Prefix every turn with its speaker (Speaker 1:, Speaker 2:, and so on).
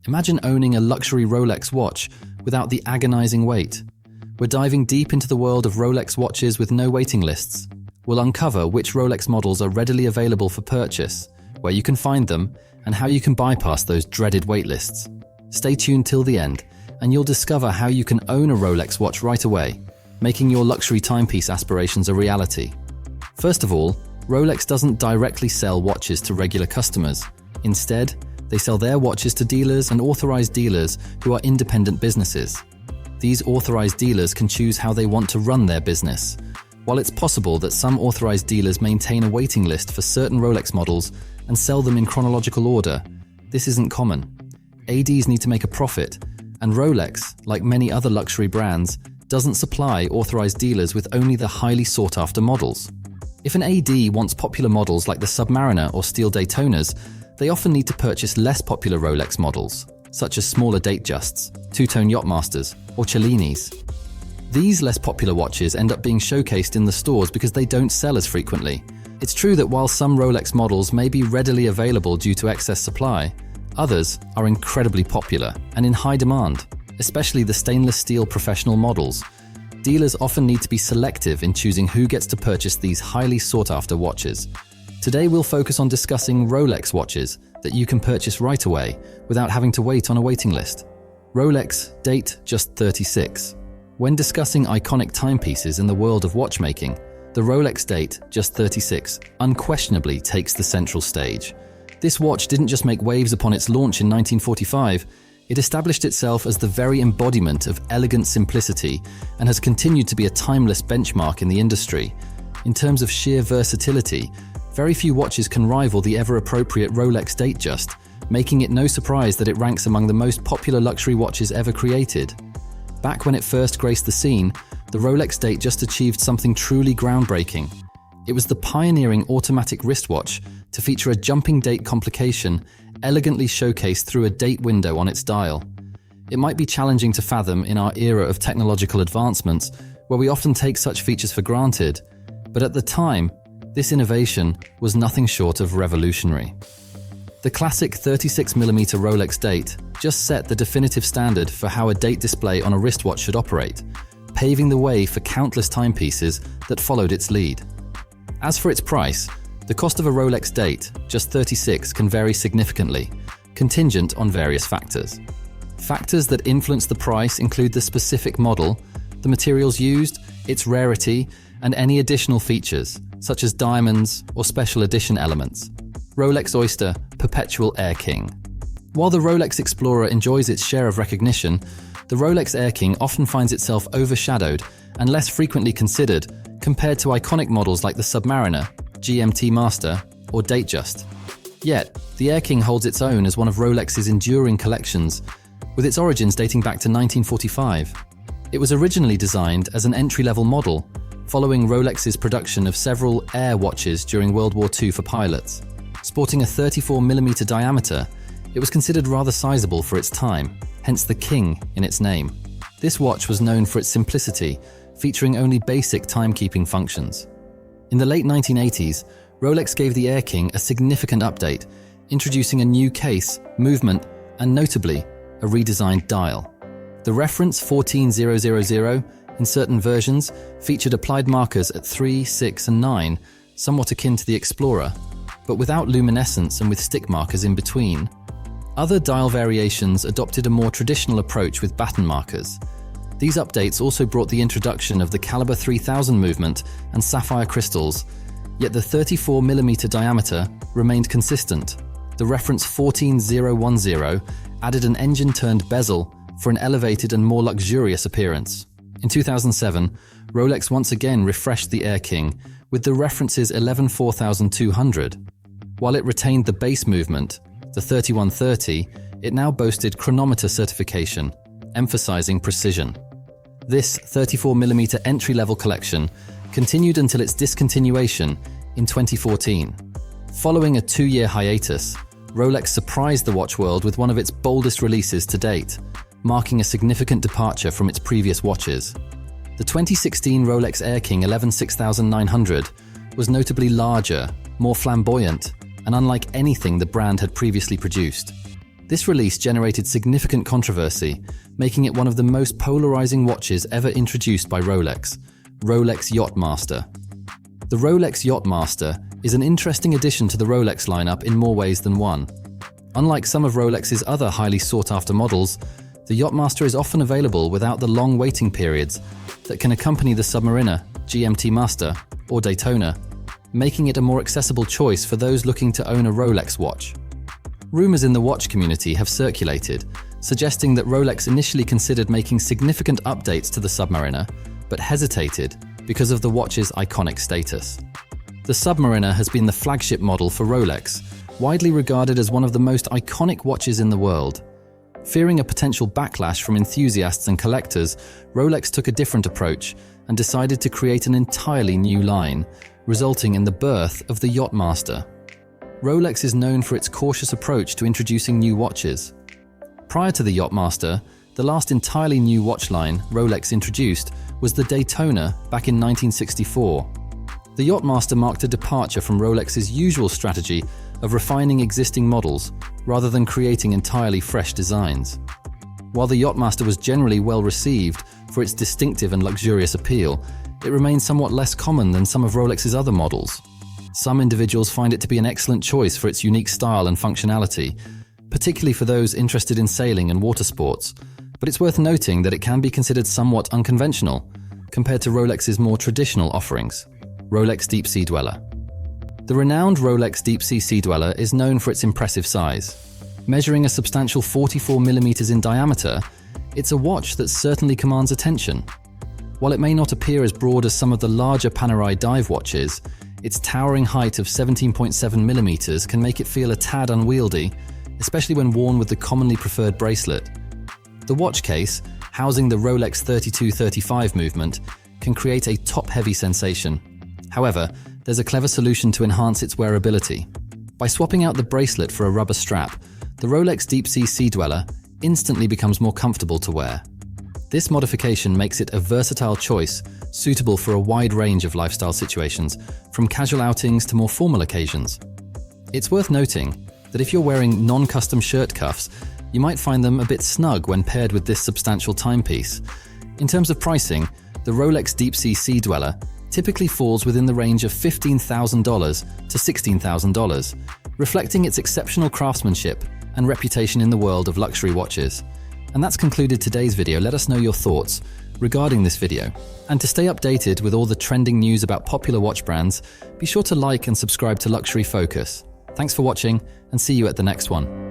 Speaker 1: Imagine owning a luxury Rolex watch without the agonizing wait. We're diving deep into the world of Rolex watches with no waiting lists. We'll uncover which Rolex models are readily available for purchase, where you can find them, and how you can bypass those dreaded waitlists. Stay tuned till the end, and you'll discover how you can own a Rolex watch right away, making your luxury timepiece aspirations a reality. First of all, Rolex doesn't directly sell watches to regular customers. Instead, they sell their watches to dealers and authorized dealers who are independent businesses. These authorized dealers can choose how they want to run their business. While it's possible that some authorized dealers maintain a waiting list for certain Rolex models and sell them in chronological order, this isn't common. ADs need to make a profit, and Rolex, like many other luxury brands, doesn't supply authorized dealers with only the highly sought-after models. If an AD wants popular models like the Submariner or Steel Daytonas, they often need to purchase less popular Rolex models, such as smaller Datejusts, two-tone Yachtmasters, or Cellinis. These less popular watches end up being showcased in the stores because they don't sell as frequently. It's true that while some Rolex models may be readily available due to excess supply, others are incredibly popular and in high demand, especially the stainless steel professional models. Dealers often need to be selective in choosing who gets to purchase these highly sought-after watches. Today we'll focus on discussing Rolex watches that you can purchase right away without having to wait on a waiting list. Rolex Date Just 36. When discussing iconic timepieces in the world of watchmaking, the Rolex Date Just 36 unquestionably takes the central stage. This watch didn't just make waves upon its launch in 1945, it established itself as the very embodiment of elegant simplicity and has continued to be a timeless benchmark in the industry. In terms of sheer versatility, very few watches can rival the ever-appropriate Rolex Datejust, making it no surprise that it ranks among the most popular luxury watches ever created. Back when it first graced the scene, the Rolex Datejust achieved something truly groundbreaking. It was the pioneering automatic wristwatch to feature a jumping date complication elegantly showcased through a date window on its dial. It might be challenging to fathom in our era of technological advancements, where we often take such features for granted, but at the time, this innovation was nothing short of revolutionary. The classic 36mm Rolex Date just set the definitive standard for how a date display on a wristwatch should operate, paving the way for countless timepieces that followed its lead. As for its price, the cost of a Rolex Date Just 36 can vary significantly, contingent on various factors. Factors that influence the price include the specific model, the materials used, its rarity, and any additional features, such as diamonds or special edition elements. Rolex Oyster Perpetual Air King. While the Rolex Explorer enjoys its share of recognition, the Rolex Air King often finds itself overshadowed and less frequently considered compared to iconic models like the Submariner, GMT Master, or Datejust. Yet, the Air King holds its own as one of Rolex's enduring collections, with its origins dating back to 1945. It was originally designed as an entry-level model, following Rolex's production of several Air watches during World War II for pilots. Sporting a 34mm diameter, it was considered rather sizable for its time, hence the King in its name. This watch was known for its simplicity, featuring only basic timekeeping functions. In the late 1980s, Rolex gave the Air King a significant update, introducing a new case, movement, and notably, a redesigned dial. The reference 14000 in certain versions featured applied markers at 3, 6, and 9, somewhat akin to the Explorer, but without luminescence and with stick markers in between. Other dial variations adopted a more traditional approach with batten markers. These updates also brought the introduction of the caliber 3000 movement and sapphire crystals, yet the 34mm diameter remained consistent. The reference 14010 added an engine-turned bezel for an elevated and more luxurious appearance. In 2007, Rolex once again refreshed the Air King with the references 114200. While it retained the base movement, the 3130, it now boasted chronometer certification, emphasizing precision. This 34mm entry-level collection continued until its discontinuation in 2014. Following a 2-year hiatus, Rolex surprised the watch world with one of its boldest releases to date, marking a significant departure from its previous watches. The 2016 Rolex Air King 116900 was notably larger, more flamboyant, and unlike anything the brand had previously produced. This release generated significant controversy, making it one of the most polarizing watches ever introduced by Rolex, Rolex Yachtmaster. The Rolex Yachtmaster is an interesting addition to the Rolex lineup in more ways than one. Unlike some of Rolex's other highly sought-after models, the Yachtmaster is often available without the long waiting periods that can accompany the Submariner, GMT Master, or Daytona, making it a more accessible choice for those looking to own a Rolex watch. Rumors in the watch community have circulated, suggesting that Rolex initially considered making significant updates to the Submariner, but hesitated because of the watch's iconic status. The Submariner has been the flagship model for Rolex, widely regarded as one of the most iconic watches in the world. Fearing a potential backlash from enthusiasts and collectors, Rolex took a different approach and decided to create an entirely new line, resulting in the birth of the Yachtmaster. Rolex is known for its cautious approach to introducing new watches. Prior to the Yachtmaster, the last entirely new watch line Rolex introduced was the Daytona back in 1964. The Yachtmaster marked a departure from Rolex's usual strategy of refining existing models rather than creating entirely fresh designs. While the Yachtmaster was generally well received for its distinctive and luxurious appeal, it remains somewhat less common than some of Rolex's other models. Some individuals find it to be an excellent choice for its unique style and functionality, particularly for those interested in sailing and water sports, but it's worth noting that it can be considered somewhat unconventional compared to Rolex's more traditional offerings. Rolex Deep Sea Dweller. The renowned Rolex Deep Sea Dweller is known for its impressive size. Measuring a substantial 44mm in diameter, it's a watch that certainly commands attention. While it may not appear as broad as some of the larger Panerai dive watches, its towering height of 17.7mm can make it feel a tad unwieldy, especially when worn with the commonly preferred bracelet. The watch case, housing the Rolex 3235 movement, can create a top-heavy sensation. However, there's a clever solution to enhance its wearability. By swapping out the bracelet for a rubber strap, the Rolex Deep Sea Dweller instantly becomes more comfortable to wear. This modification makes it a versatile choice, suitable for a wide range of lifestyle situations, from casual outings to more formal occasions. It's worth noting that if you're wearing non-custom shirt cuffs, you might find them a bit snug when paired with this substantial timepiece. In terms of pricing, the Rolex Deep Sea Dweller typically falls within the range of $15,000 to $16,000, reflecting its exceptional craftsmanship and reputation in the world of luxury watches. And that's concluded today's video. Let us know your thoughts regarding this video. And to stay updated with all the trending news about popular watch brands, be sure to like and subscribe to Luxury Focus. Thanks for watching, and see you at the next one.